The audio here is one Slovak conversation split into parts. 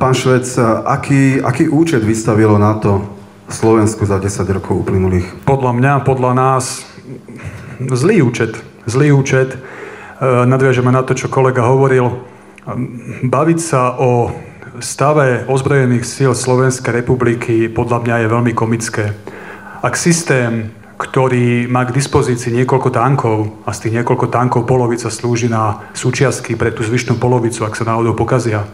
Pán Švec, aký účet vystavilo NATO Slovensku za 10 rokov uplynulých? Podľa mňa, podľa nás, zlý účet. Nadviažeme na to, čo kolega hovoril. Baviť sa o stave ozbrojených síl Slovenskej republiky podľa mňa je veľmi komické. Ak systém, ktorý má k dispozícii niekoľko tankov a z tých niekoľko tankov polovica slúži na súčiastky pre tú zvyšnú polovicu, ak sa náhodou pokazia.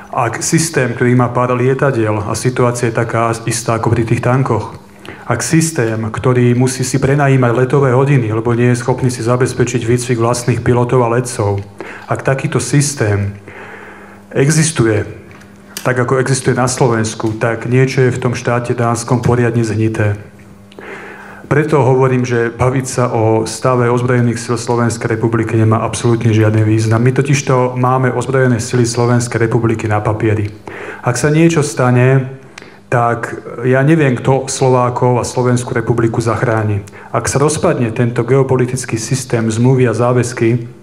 Ak systém, ktorý má pár lietadiel a situácia je taká istá ako pri tých tankoch, ak systém, ktorý musí si prenajímať letové hodiny, lebo nie je schopný si zabezpečiť výcvik vlastných pilotov a letcov, ak takýto systém existuje, tak ako existuje na Slovensku, tak niečo je v tom štáte dánskom poriadne zhnité. Preto hovorím, že baviť sa o stave ozbrojených síl Slovenskej republiky nemá absolútne žiadny význam. My totižto máme ozbrojené sily Slovenskej republiky na papieri. Ak sa niečo stane, tak ja neviem, kto Slovákov a Slovenskú republiku zachráni. Ak sa rozpadne tento geopolitický systém zmluvy a záväzky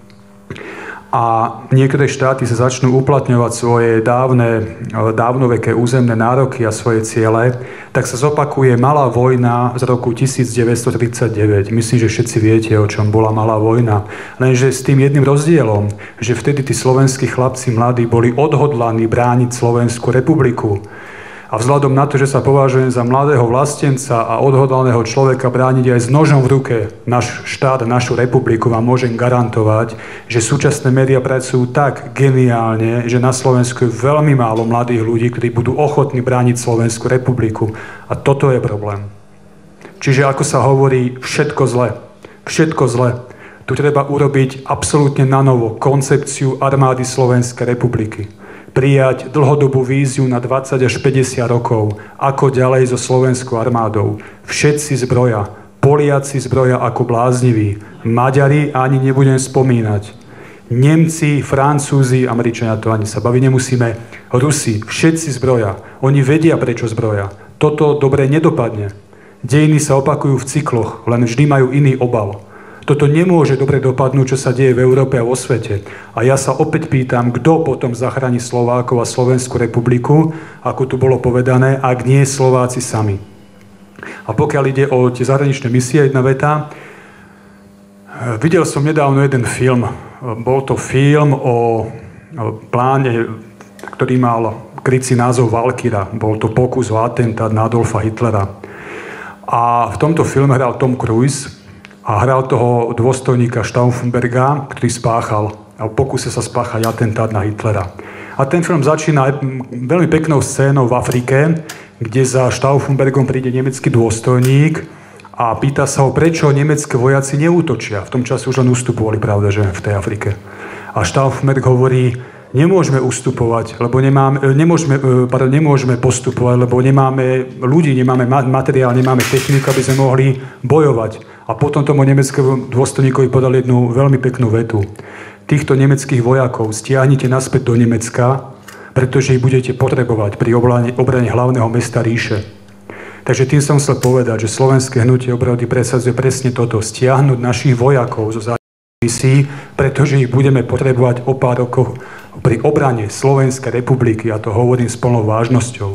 a niektoré štáty sa začnú uplatňovať svoje dávnoveké územné nároky a svoje ciele, tak sa zopakuje malá vojna z roku 1939. Myslím, že všetci viete, o čom bola malá vojna. Lenže s tým jedným rozdielom, že vtedy tí slovenskí chlapci mladí boli odhodlaní brániť Slovenskú republiku. A vzhľadom na to, že sa považujem za mladého vlastenca a odhodlaného človeka brániť aj s nožom v ruke náš štát, našu republiku, vám môžem garantovať, že súčasné médiá pracujú tak geniálne, že na Slovensku je veľmi málo mladých ľudí, ktorí budú ochotní brániť Slovenskú republiku. A toto je problém. Čiže ako sa hovorí, všetko zle. Všetko zle. Tu treba urobiť absolútne nanovo koncepciu armády Slovenskej republiky. Prijať dlhodobú víziu na 20 až 50 rokov, ako ďalej so slovenskou armádou. Všetci zbroja, Poliaci zbroja ako blázniví, Maďari ani nebudem spomínať. Nemci, Francúzi, Američania, to ani sa baviť nemusíme, Rusi, všetci zbroja. Oni vedia, prečo zbroja. Toto dobre nedopadne. Dejiny sa opakujú v cykloch, len vždy majú iný obal. Toto nemôže dobre dopadnúť, čo sa deje v Európe a vo svete. A ja sa opäť pýtam, kto potom zachráni Slovákov a Slovenskú republiku, ako tu bolo povedané, ak nie Slováci sami. A pokiaľ ide o tie zahraničné misie, jedna veta. Videl som nedávno jeden film. Bol to film o pláne, ktorý mal krycí názov Valkyra. Bol to pokus o atentát na Adolfa Hitlera. A v tomto filme hral Tom Cruise, a hral toho dôstojníka Stauffenberga, ktorý spáchal a pokúsil sa spáchať atentát na Hitlera. A ten film začína veľmi peknou scénou v Afrike, kde za Stauffenbergom príde nemecký dôstojník a pýta sa ho, prečo nemecké vojaci neútočia. V tom čase už len ustupovali, pravda, že v tej Afrike. A Stauffenberg hovorí, nemôžeme ustupovať, lebo nemôžeme postupovať, lebo nemáme ľudí, nemáme materiál, nemáme techniku, aby sme mohli bojovať. A potom tomu nemeckému dôstojníkovi podal jednu veľmi peknú vetu. Týchto nemeckých vojakov stiahnite naspäť do Nemecka, pretože ich budete potrebovať pri obrane hlavného mesta ríše. Takže tým som chcel povedať, že slovenské hnutie obrody presadzuje presne toto. Stiahnuť našich vojakov zo zahraničných misií, pretože ich budeme potrebovať o pár rokov pri obrane Slovenskej republiky. A to hovorím s plnou vážnosťou.